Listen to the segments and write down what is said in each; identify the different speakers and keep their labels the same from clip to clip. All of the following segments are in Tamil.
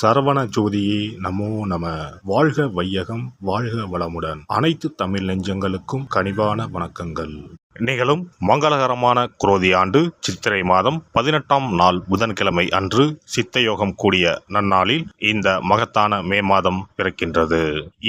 Speaker 1: சரவண ஜோதியே நமோ நம. வாழ்க வையகம், வாழ்க வளமுடன். அனைத்து தமிழ் நெஞ்சங்களுக்கும் கனிவான வணக்கங்கள். நிகழும் மங்களகரமான குரோதி ஆண்டு சித்திரை மாதம் 18ஆம் நாள் புதன்கிழமை அன்று சித்தயோகம் கூடிய நன்னாளில் இந்த மகத்தான மே மாதம் பிறக்கின்றது.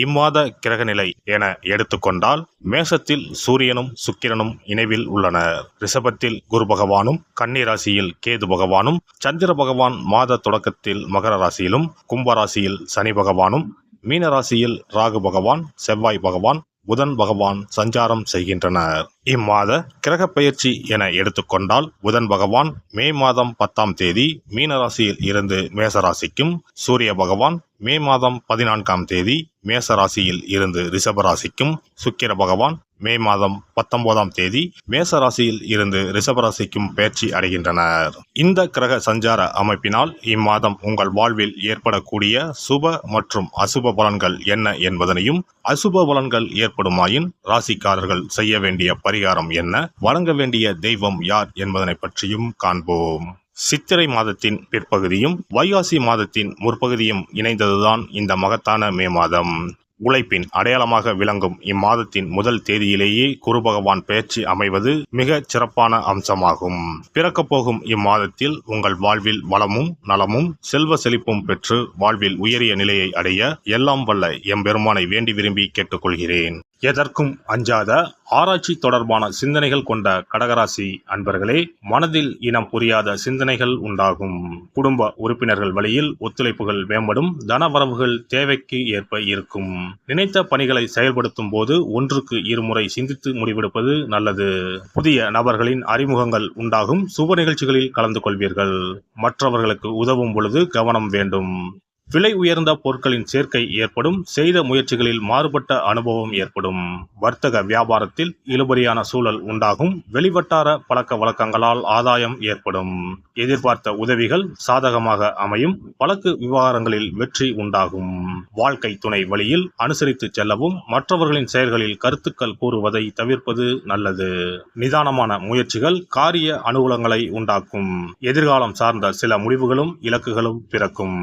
Speaker 1: இம்மாத கிரகநிலை என எடுத்துக்கொண்டால் மேசத்தில் சூரியனும் சுக்கிரனும் இணைவில் உள்ளனர். ரிஷபத்தில் குரு பகவானும், கன்னி ராசியில் கேது பகவானும், சந்திர பகவான் மாத தொடக்கத்தில் மகர ராசியிலும், கும்பராசியில் சனி பகவானும், மீன ராசியில் ராகு பகவான், செவ்வாய் பகவான், புதன் பகவான் சஞ்சாரம் செய்கின்றனர். இம்மாத கிரக பயிற்சி என எடுத்துக்கொண்டால் புதன் பகவான் மே மாதம் 10ஆம் தேதி மீன ராசியில் இருந்து மேச ராசிக்கும், சூரிய பகவான் மே மாதம் 14ஆம் தேதி மேச ராசியில் இருந்து ரிஷப ராசிக்கும், சுக்கிர பகவான் மே மாதம் 19ஆம் தேதி மேச ராசியில் இருந்து ரிஷப ராசிக்கும் பயிற்சி அடைகின்றனர். இந்த கிரக சஞ்சார அமைப்பினால் இம்மாதம் உங்கள் வாழ்வில் ஏற்படக்கூடிய சுப மற்றும் அசுப பலன்கள் என்ன என்பதனையும், அசுப பலன்கள் ஏற்படுமாயின் ராசிக்காரர்கள் செய்ய வேண்டிய பரிகாரம் என்ன, வணங்க வேண்டிய தெய்வம் யார் என்பதனை பற்றியும் காண்போம். சித்திரை மாதத்தின் பிற்பகுதியும் வைகாசி மாதத்தின் முற்பகுதியும் இணைந்ததுதான் இந்த மகத்தான மே மாதம். உழைப்பின் அடையாளமாக விளங்கும் இம்மாதத்தின் முதல் தேதியிலேயே குரு பகவான் பெயர்ச்சி அமைவது மிக சிறப்பான அம்சமாகும். பிறக்கப் போகும் இம்மாதத்தில் உங்கள் வாழ்வில் வளமும் நலமும் செல்வ செழிப்பும் பெற்று வாழ்வில் உயரிய நிலையை அடைய எல்லாம் வல்ல எம்பெருமானை வேண்டி விரும்பி கேட்டுக்கொள்கிறேன். எதற்கும் அஞ்சாத ஆராய்ச்சி தொடர்பான சிந்தனைகள் கொண்ட கடகராசி அன்பர்களே, மனதில் இனம் புரியாத சிந்தனைகள் உண்டாகும். குடும்ப உறுப்பினர்கள் வழியில் ஒத்துழைப்புகள் மேம்படும். தனவரவுகள் தேவைக்கு ஏற்ப இருக்கும். நினைத்த பணிகளை செயல்படுத்தும் போது ஒன்றுக்கு இருமுறை சிந்தித்து முடிவெடுப்பது நல்லது. புதிய நபர்களின் அறிமுகங்கள் உண்டாகும். சுப நிகழ்ச்சிகளில் கலந்து கொள்வீர்கள். மற்றவர்களுக்கு உதவும் பொழுது கவனம் வேண்டும். விலை உயர்ந்த பொருட்களின் சேர்க்கை ஏற்படும். செய்த முயற்சிகளில் மாறுபட்ட அனுபவம் ஏற்படும். வர்த்தக வியாபாரத்தில் இழுபறியான சூழல் உண்டாகும். வெளிவட்டார பழக்க வழக்கங்களால் ஆதாயம் ஏற்படும். எதிர்பார்த்த உதவிகள் சாதகமாக அமையும். வழக்கு விவகாரங்களில் வெற்றி உண்டாகும். வாழ்க்கை துணை வழியில் அனுசரித்து செல்லவும். மற்றவர்களின் செயல்களில் கருத்துக்கள் கூறுவதை தவிர்ப்பது நல்லது. நிதானமான முயற்சிகள் காரிய அனுகூலங்களை உண்டாக்கும். எதிர்காலம் சார்ந்த சில முடிவுகளும் இலக்குகளும் பிறக்கும்.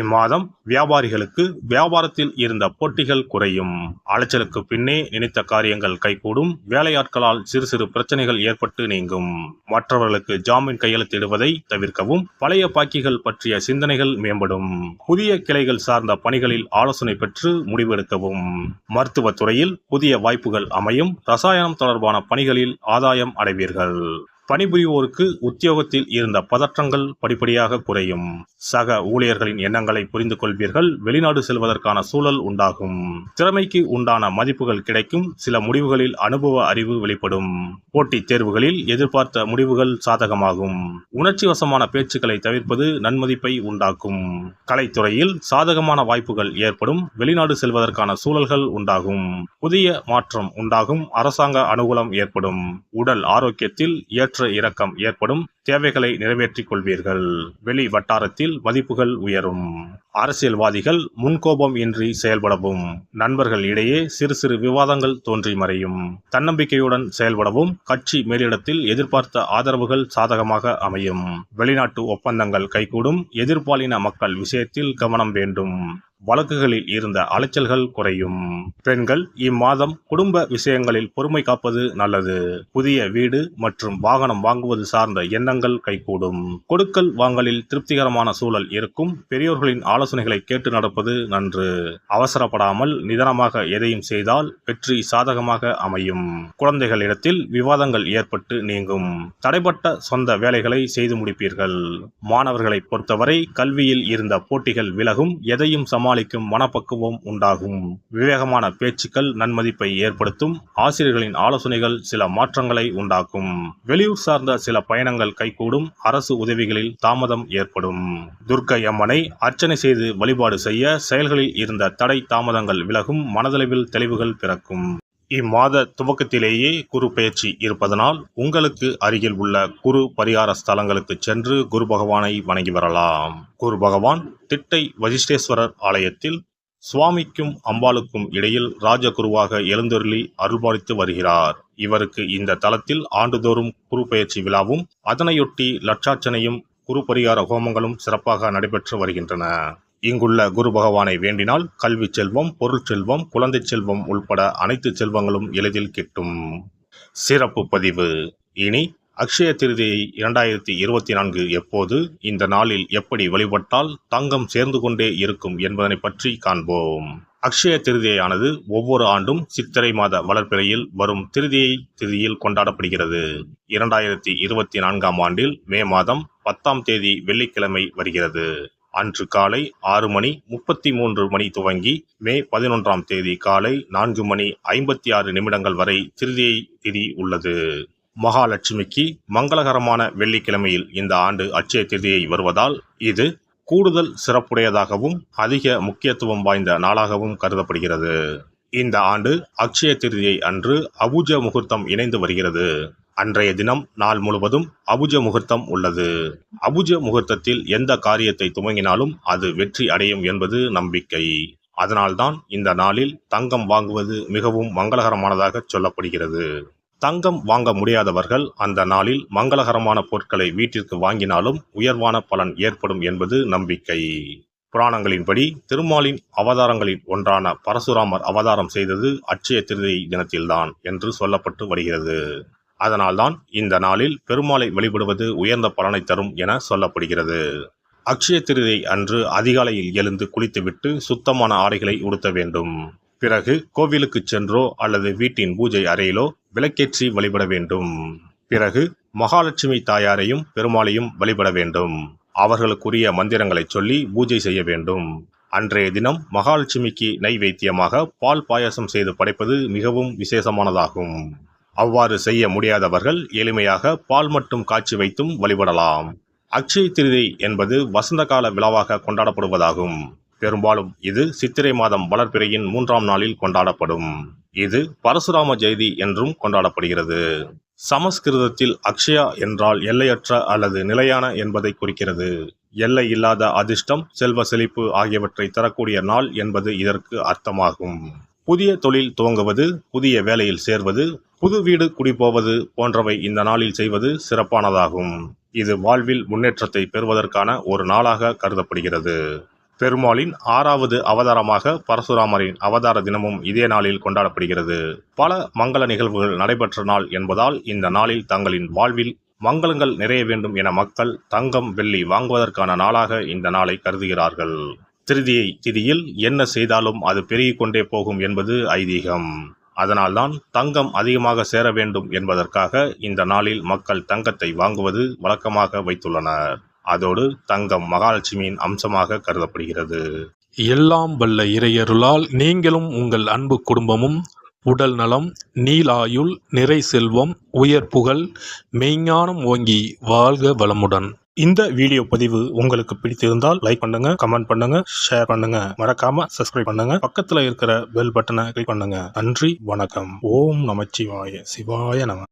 Speaker 1: இம்மாதம் வியாபாரிகளுக்கு வியாபாரத்தில் இருந்த போட்டிகள் குறையும். அலைச்சலுக்கு பின்னே நினைத்த காரியங்கள் கைகூடும். வேலையாட்களால் சிறு சிறு பிரச்சனைகள் ஏற்பட்டு நீங்கும். மற்றவர்களுக்கு ஜாமீன் கையெழுத்திடுவதை தவிர்க்கவும். பழைய பாக்கிகள் பற்றிய சிந்தனைகள் மேம்படும். புதிய கிளைகள் சார்ந்த பணிகளில் ஆலோசனை பெற்று முடிவெடுக்கவும். மருத்துவத்துறையில் புதிய வாய்ப்புகள் அமையும். ரசாயனம் தொடர்பான பணிகளில் ஆதாயம் அடைவீர்கள். பணிபுரிவோருக்கு உத்தியோகத்தில் இருந்த பதற்றங்கள் படிப்படியாக குறையும். சக ஊழியர்களின் எண்ணங்களை புரிந்து கொள்வீர்கள். வெளிநாடு செல்வதற்கான சூழல் உண்டாகும். திறமைக்கு உண்டான மதிப்புகள் கிடைக்கும். சில முடிவுகளில் அனுபவ அறிவு வெளிப்படும். போட்டித் தேர்வுகளில் எதிர்பார்த்த முடிவுகள் சாதகமாகும். உணர்ச்சி வசமான பேச்சுக்களை தவிர்ப்பது நன்மதிப்பை உண்டாக்கும். கலைத்துறையில் சாதகமான வாய்ப்புகள் ஏற்படும். வெளிநாடு செல்வதற்கான சூழல்கள் உண்டாகும். புதிய மாற்றம் உண்டாகும். அரசாங்க அனுகூலம் ஏற்படும். உடல் ஆரோக்கியத்தில் ஏற்ற இறக்கம் ஏற்படும். தேவைகளை நிறைவேற்றிக் கொள்வீர்கள். வெளி வட்டாரத்தில் மதிப்புகள் உயரும். அரசியல்வாதிகள் முன்கோபம் இன்றி செயல்படவும். நண்பர்கள் இடையே சிறு சிறு விவாதங்கள் தோன்றி மறையும். தன்னம்பிக்கையுடன் செயல்படவும். கட்சி மேலிடத்தில் எதிர்பார்த்த ஆதரவுகள் சாதகமாக அமையும். வெளிநாட்டு ஒப்பந்தங்கள் கைகூடும். எதிர்பாலின மக்கள் விஷயத்தில் கவனம் வேண்டும். வழக்குகளில் இருந்த அலைச்சல்கள் குறையும். பெண்கள் இம்மாதம் குடும்ப விஷயங்களில் பொறுமை காப்பது நல்லது. புதிய வீடு மற்றும் வாகனம் வாங்குவது சார்ந்த எண்ணங்கள் கைகூடும். கொடுக்கல் வாங்கலில் திருப்திகரமான சூழல் இருக்கும். பெரியோர்களின் ஆலோசனைகளை கேட்டு நடப்பது நன்று. அவசரப்படாமல் நிதானமாக எதையும் செய்தால் வெற்றி சாதகமாக அமையும். குழந்தைகளிடத்தில் விவாதங்கள் ஏற்பட்டு நீங்கும். தடைப்பட்ட சொந்த வேலைகளை செய்து முடிப்பீர்கள். மாணவர்களை பொறுத்தவரை கல்வியில் இருந்த போட்டிகள் விலகும். எதையும் சமாளிக்கும் மனப்பக்குவம் உண்டாகும். விவேகமான பேச்சுக்கள் நன்மதிப்பை ஏற்படுத்தும். ஆசிரியர்களின் ஆலோசனைகள் சில மாற்றங்களை உண்டாக்கும். வெளியூர் சார்ந்த சில பயணங்கள் கைகூடும். அரசு உதவிகளில் தாமதம் ஏற்படும். துர்க்கை அம்மனை அர்ச்சனை செய்து வழிபாடு செய்ய செயல்களில் இருந்த தடை தாமதங்கள் விலகும். மனதளவில் தெளிவுகள் பிறக்கும். இம்மாத துவக்கத்திலேயே குரு பெயர்ச்சி இருப்பதனால் உங்களுக்கு அருகில் உள்ள குரு பரிகார ஸ்தலங்களுக்கு சென்று குரு பகவானை வணங்கி வரலாம். குரு பகவான் திட்டை வசிஷ்டேஸ்வரர் ஆலயத்தில் சுவாமிக்கும் அம்பாளுக்கும் இடையில் ராஜகுருவாக எழுந்தருளி அருள்பாலித்து வருகிறார். இவருக்கு இந்த தலத்தில் ஆண்டுதோறும் குரு பெயர்ச்சி விழாவும் அதனையொட்டி லட்சார்ச்சனையும் குரு பரிகார ஹோமங்களும் சிறப்பாக நடைபெற்று வருகின்றன. இங்குள்ள குரு பகவானை வேண்டினால் கல்வி செல்வம், பொருள் செல்வம், குழந்தை செல்வம் உள்பட அனைத்து செல்வங்களும் எளிதில் கிட்டும். சிறப்பு பதிவு. இனி அக்ஷய திருதியை 2024 எப்போது, இந்த நாளில் எப்படி வழிபட்டால் தங்கம் சேர்ந்து கொண்டே இருக்கும் என்பதனை பற்றி காண்போம். அக்ஷய திருதியானது ஒவ்வொரு ஆண்டும் சித்திரை மாத வளர்பிறையில் வரும் திருதியை திதியில் கொண்டாடப்படுகிறது. 2024ஆம் ஆண்டில் மே மாதம் 10ஆம் தேதி வெள்ளிக்கிழமை வருகிறது. அன்று காலை 6:33 துவங்கி மே 11ஆம் தேதி காலை 4:56 வரை திருதியை திதி உள்ளது. மகாலட்சுமிக்கு மங்களகரமான வெள்ளிக்கிழமையில் இந்த ஆண்டு அட்சய திருதியை வருவதால் இது கூடுதல் சிறப்புடையதாகவும் அதிக முக்கியத்துவம் வாய்ந்த நாளாகவும் கருதப்படுகிறது. இந்த ஆண்டு அக்ஷய திருதியை அன்று அபுஜ முகூர்த்தம் இணைந்து வருகிறது. அன்றைய தினம் நாள் முழுவதும் அபுஜ முகூர்த்தம் உள்ளது. அபுஜ முகூர்த்தத்தில் எந்த காரியத்தை துவங்கினாலும் அது வெற்றி அடையும் என்பது நம்பிக்கை. அதனால்தான் இந்த நாளில் தங்கம் வாங்குவது மிகவும் மங்களகரமானதாக சொல்லப்படுகிறது. தங்கம் வாங்க முடியாதவர்கள் அந்த நாளில் மங்களகரமான பொருட்களை வீட்டிற்கு வாங்கினாலும் உயர்வான பலன் ஏற்படும் என்பது நம்பிக்கை. புராணங்களின்படி திருமாலின் அவதாரங்களில் ஒன்றான பரசுராமர் அவதாரம் செய்தது அட்சய திருதியை தினத்தில்தான் என்று சொல்லப்பட்டு வருகிறது. அதனால்தான் இந்த நாளில் பெருமாளை வழிபடுவது உயர்ந்த பலனை தரும் என சொல்லப்படுகிறது. அக்ஷய திருதியை அன்று அதிகாலையில் எழுந்து குளித்துவிட்டு சுத்தமான ஆடைகளை உடுத்த வேண்டும். பிறகு கோவிலுக்கு சென்றோ அல்லது வீட்டின் பூஜை அறையிலோ விளக்கேற்றி வழிபட வேண்டும். பிறகு மகாலட்சுமி தாயாரையும் பெருமாளையும் வழிபட வேண்டும். அவர்களுக்குரிய மந்திரங்களை சொல்லி பூஜை செய்ய வேண்டும். அன்றைய தினம் மகாலட்சுமிக்கு நைவேத்தியமாக பால் பாயாசம் செய்து படைப்பது மிகவும் விசேஷமானதாகும். அவ்வாறு செய்ய முடியாதவர்கள் எளிமையாக பால் மட்டும் காய்ச்சி வைத்தும் வழிபடலாம். அக்ஷய திருதியை என்பது வசந்த கால விழாவாக கொண்டாடப்படுவதாகும். பெரும்பாலும் இது சித்திரை மாதம் வளர்பிறையின் 3ஆம் நாளில் கொண்டாடப்படும். இது பரசுராம ஜெயதி என்றும் கொண்டாடப்படுகிறது. சமஸ்கிருதத்தில் அக்ஷயா என்றால் எல்லையற்ற அல்லது நிலையான என்பதை குறிக்கிறது. எல்லை இல்லாத அதிர்ஷ்டம், செல்வ செழிப்பு ஆகியவற்றை தரக்கூடிய நாள் என்பது இதற்கு அர்த்தமாகும். புதிய தொழில் துவங்குவது, புதிய வேலையில் சேர்வது, புது வீடு குடிபோவது போன்றவை இந்த நாளில் செய்வது சிறப்பானதாகும். இது வாழ்வில் முன்னேற்றத்தை பெறுவதற்கான ஒரு நாளாக கருதப்படுகிறது. பெருமாளின் 6வது அவதாரமாக பரசுராமரின் அவதார தினமும் இதே நாளில் கொண்டாடப்படுகிறது. பல மங்கள நிகழ்வுகள் நடைபெற்ற நாள் என்பதால் இந்த நாளில் தங்களின் வாழ்வில் மங்களங்கள் நிறைய வேண்டும் என மக்கள் தங்கம், வெள்ளி வாங்குவதற்கான நாளாக இந்த நாளை கருதுகிறார்கள். திருதியை திதியில் என்ன செய்தாலும் அது பெருகிக் கொண்டே போகும் என்பது ஐதீகம். அதனால்தான் தங்கம் அதிகமாக சேர வேண்டும் என்பதற்காக இந்த நாளில் மக்கள் தங்கத்தை வாங்குவது வழக்கமாக வைத்துள்ளனர். அதோடு தங்கம் மகாலட்சுமியின் அம்சமாக கருதப்படுகிறது.
Speaker 2: எல்லாம் வல்ல இறையருளால் நீங்களும் உங்கள் அன்பு குடும்பமும் உடல் நலம், நீலாயுள், நிறை செல்வம், உயர் புகழ், மெய்ஞானம் ஓங்கி வாழ்க வளமுடன்.
Speaker 1: இந்த வீடியோ பதிவு உங்களுக்கு பிடித்திருந்தால் லைக் பண்ணுங்க, கமெண்ட் பண்ணுங்க, ஷேர் பண்ணுங்க, மறக்காம சப்ஸ்கிரைப் பண்ணுங்க, பக்கத்துல இருக்கிற பெல் பட்டனை கிளிக் பண்ணுங்க. நன்றி, வணக்கம். ஓம் நமச்சிவாய. சிவாய நம.